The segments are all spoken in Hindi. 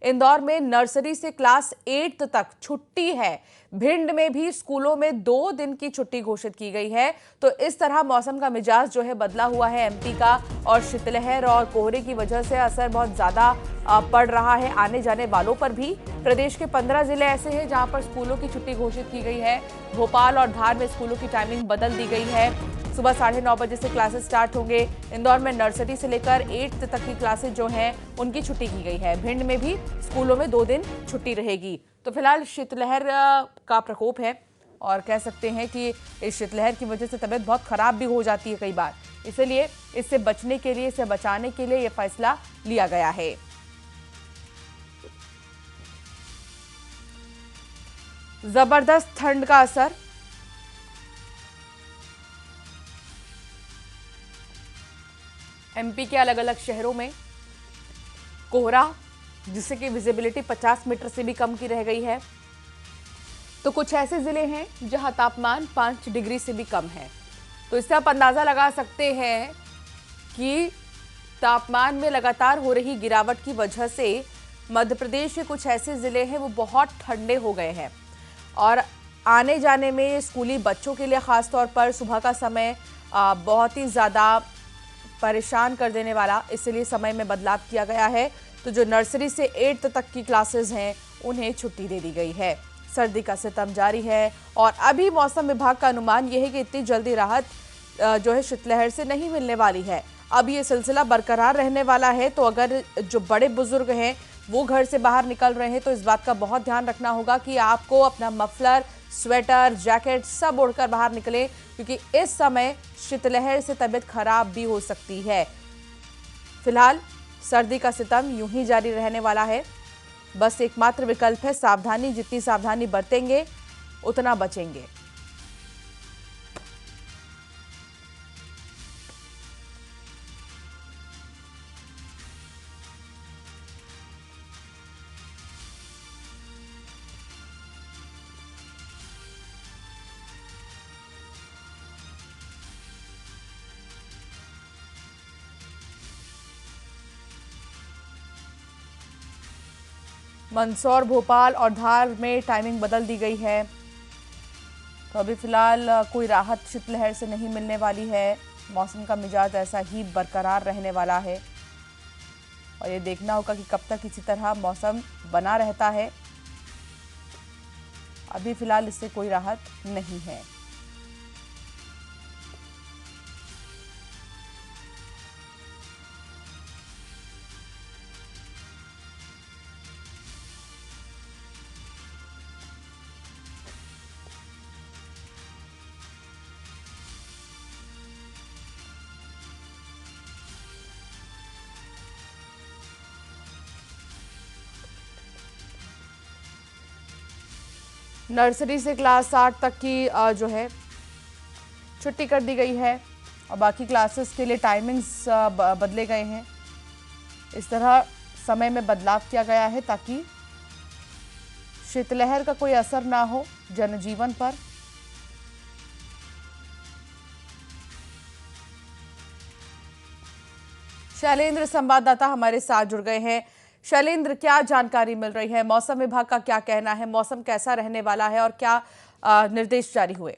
इंदौर में नर्सरी से क्लास 8 तक छुट्टी है। भिंड में भी स्कूलों में 2 दिन की छुट्टी घोषित की गई है। तो इस तरह मौसम का मिजाज जो है बदला हुआ है एमपी का, और शीतलहर और कोहरे की वजह से असर बहुत ज्यादा पड़ रहा है आने जाने वालों पर भी। प्रदेश के 15 जिले ऐसे हैं जहां पर स्कूलों की छुट्टी घोषित की गई है। भोपाल और धार में स्कूलों की टाइमिंग बदल दी गई है। सुबह 9:30 बजे से क्लासेस स्टार्ट होंगे। इंदौर में नर्सरी से लेकर 8th तक की क्लासेस जो हैं उनकी छुट्टी की गई है। भिंड में भी स्कूलों में 2 दिन छुट्टी रहेगी। तो फिलहाल शीतलहर का प्रकोप है और कह सकते हैं कि इस शीतलहर की वजह से तबीयत बहुत खराब भी हो जाती है कई बार, इसलिए इससे बचने के लिए, इसे बचाने के लिए यह फैसला लिया गया है। जबरदस्त ठंड का असर। एमपी के अलग अलग शहरों में कोहरा, जिससे कि विजिबिलिटी 50 मीटर से भी कम की रह गई है। तो कुछ ऐसे जिले हैं जहां तापमान 5 डिग्री से भी कम है। तो इससे आप अंदाजा लगा सकते हैं कि तापमान में लगातार हो रही गिरावट की वजह से मध्य प्रदेश के कुछ ऐसे जिले हैं वो बहुत ठंडे हो गए हैं। और आने जाने में स्कूली बच्चों के लिए खास तौर पर सुबह का समय बहुत ही ज़्यादा परेशान कर देने वाला, इसलिए समय में बदलाव किया गया है। तो जो नर्सरी से 8th तक की क्लासेस हैं उन्हें छुट्टी दे दी गई है। सर्दी का सितम जारी है और अभी मौसम विभाग का अनुमान यह है कि इतनी जल्दी राहत जो है शीतलहर से नहीं मिलने वाली है। अब ये सिलसिला बरकरार रहने वाला है। तो अगर जो बड़े बुजुर्ग हैं वो घर से बाहर निकल रहे हैं तो इस बात का बहुत ध्यान रखना होगा कि आपको अपना मफलर, स्वेटर, जैकेट सब ओढ़कर बाहर निकले, क्योंकि इस समय शीतलहर से तबीयत खराब भी हो सकती है। फिलहाल सर्दी का सितम यूं ही जारी रहने वाला है। बस एकमात्र विकल्प है सावधानी। जितनी सावधानी बरतेंगे उतना बचेंगे। मंदसौर, भोपाल और धार में टाइमिंग बदल दी गई है। तो अभी फिलहाल कोई राहत शीतलहर से नहीं मिलने वाली है। मौसम का मिजाज ऐसा ही बरकरार रहने वाला है और ये देखना होगा कि कब तक इसी तरह मौसम बना रहता है। अभी फिलहाल इससे कोई राहत नहीं है। नर्सरी से क्लास 8 तक की जो है छुट्टी कर दी गई है और बाकी क्लासेस के लिए टाइमिंग्स बदले गए हैं। इस तरह समय में बदलाव किया गया है ताकि शीतलहर का कोई असर ना हो जनजीवन पर। शैलेंद्र संवाददाता हमारे साथ जुड़ गए हैं। शैलेंद्र, क्या जानकारी मिल रही है? मौसम विभाग का क्या कहना है? मौसम कैसा रहने वाला है और क्या निर्देश जारी हुए?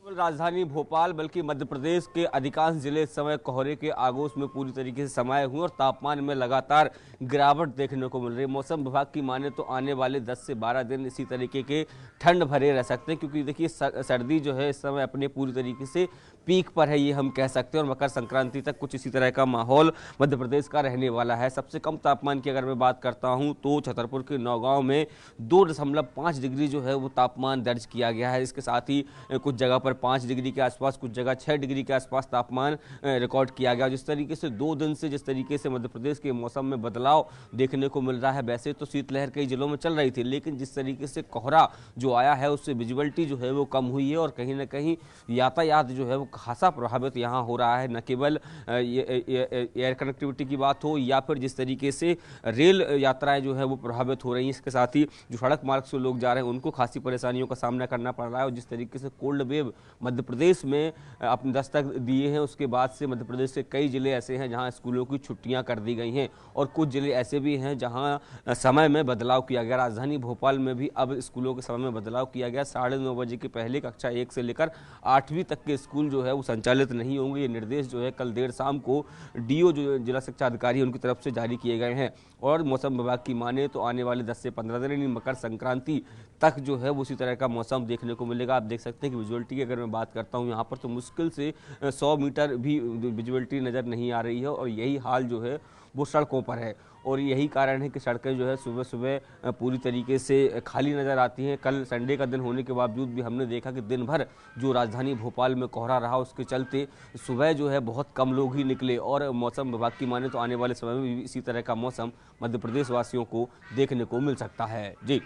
राजधानी भोपाल बल्कि मध्य प्रदेश के अधिकांश जिले इस समय कोहरे के आगोश में पूरी तरीके से समाये हुए और तापमान में लगातार गिरावट देखने को मिल रही है। मौसम विभाग की माने तो आने वाले 10 से 12 दिन इसी तरीके के ठंड भरे रह सकते हैं, क्योंकि देखिए सर्दी जो है इस समय अपने पूरी तरीके से पीक पर है, ये हम कह सकते हैं। और मकर संक्रांति तक कुछ इसी तरह का माहौल मध्य प्रदेश का रहने वाला है। सबसे कम तापमान की अगर मैं बात करता हूं तो छतरपुर के नौगांव में 2.5 डिग्री जो है वो तापमान दर्ज किया गया है। इसके साथ ही कुछ जगह पर 5 डिग्री के आसपास, कुछ जगह 6 डिग्री के आसपास तापमान रिकॉर्ड किया गया। जिस तरीके से 2 दिन से जिस तरीके से मध्य प्रदेश के मौसम में बदलाव देखने को मिल रहा है, वैसे तो शीतलहर कई जिलों में चल रही थी, लेकिन जिस तरीके से कोहरा जो आया है उससे विजिबिलिटी जो है वो कम हुई है और कहीं ना कहीं यातायात जो है वो खासा प्रभावित यहाँ हो रहा है। न केवल एयर कनेक्टिविटी की बात हो या फिर जिस तरीके से रेल यात्राएं जो है वो प्रभावित हो रही हैं, इसके साथ ही जो सड़क मार्ग से लोग जा रहे हैं उनको खासी परेशानियों का सामना करना पड़ रहा है। और जिस तरीके से कोल्ड वेव मध्य प्रदेश में अपने दस्तक दिए हैं। उसके बाद से मध्य प्रदेश के कई जिले ऐसे हैं जहां स्कूलों की छुट्टियां कर दी गई हैं और कुछ जिले ऐसे भी हैं जहां समय में बदलाव किया गया। राजधानी भोपाल में भी अब स्कूलों के समय में बदलाव किया गया। 9:30 बजे की पहली कक्षा 1 से लेकर 8वीं तक के स्कूल जो है वो संचालित नहीं होंगे। ये निर्देश जो है कल देर शाम को डीओ जो जिला शिक्षा अधिकारी उनकी तरफ से जारी किए गए हैं। और मौसम विभाग की माने तो आने वाले 10 से 15 दिन यानी मकर संक्रांति तक जो है वो उसी तरह का मौसम देखने को मिलेगा। आप देख सकते हैं कि विजुअलिटी की अगर मैं बात करता हूँ यहाँ पर तो मुश्किल से 100 मीटर भी विजुअलिटी नज़र नहीं आ रही है और यही हाल जो है वो सड़कों पर है। और यही कारण है कि सड़कें जो है सुबह सुबह पूरी तरीके से खाली नज़र आती हैं। कल संडे का दिन होने के बावजूद भी हमने देखा कि दिन भर जो राजधानी भोपाल में कोहरा रहा उसके चलते सुबह जो है बहुत कम लोग ही निकले। और मौसम विभाग की माने तो आने वाले समय में भी इसी तरह का मौसम मध्य प्रदेश वासियों को देखने को मिल सकता है। जी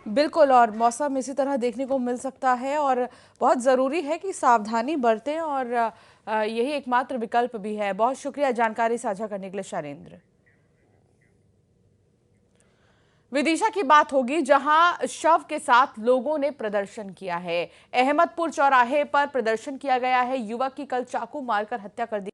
बिल्कुल, और मौसम इसी तरह देखने को मिल सकता है और बहुत ज़रूरी है कि सावधानी बरतें और यही एकमात्र विकल्प भी है। बहुत शुक्रिया जानकारी साझा करने के लिए शैलेंद्र। विदिशा की बात होगी जहां शव के साथ लोगों ने प्रदर्शन किया है। अहमदपुर चौराहे पर प्रदर्शन किया गया है। युवक की कल चाकू मारकर हत्या कर दी